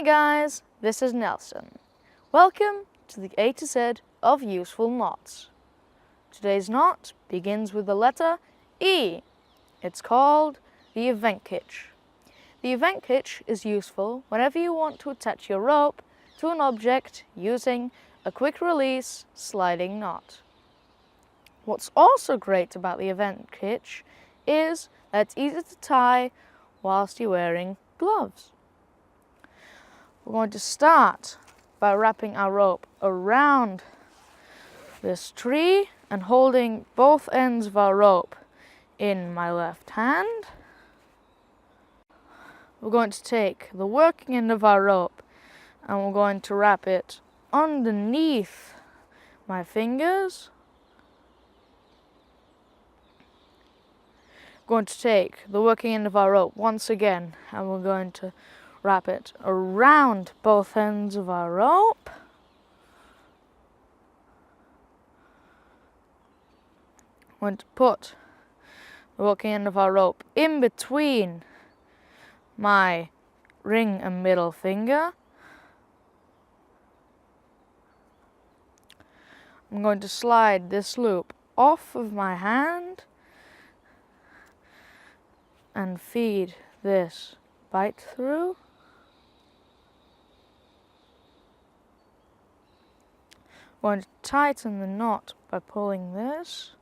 guys, this is Nelson. Welcome to the A to Z of useful knots. Today's knot begins with the letter E. It's called the Evenk Hitch. The Evenk Hitch is useful whenever you want to attach your rope to an object using a quick release sliding knot. What's also great about the Evenk Hitch is that it's easy to tie whilst you're wearing gloves. We're going to start by wrapping our rope around this tree and holding both ends of our rope in my left hand. We're going to take the working end of our rope and we're going to wrap it underneath my fingers. We're going to take the working end of our rope once again and we're going to wrap it around both ends of our rope. We're going to put the working end of our rope in between my ring and middle finger. I'm going to slide this loop off of my hand and feed this bite through. I'm going to tighten the knot by pulling this.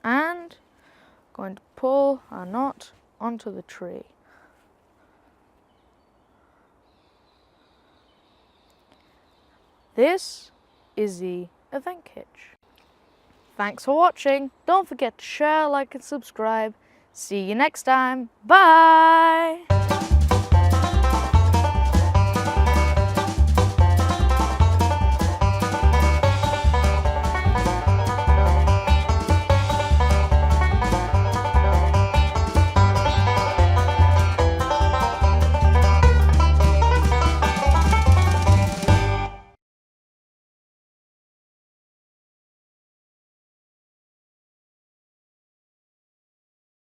And going to pull our knot onto the tree. This is the Evenk Hitch. Thanks for watching. Don't forget to share, like and subscribe. See you next time. Bye!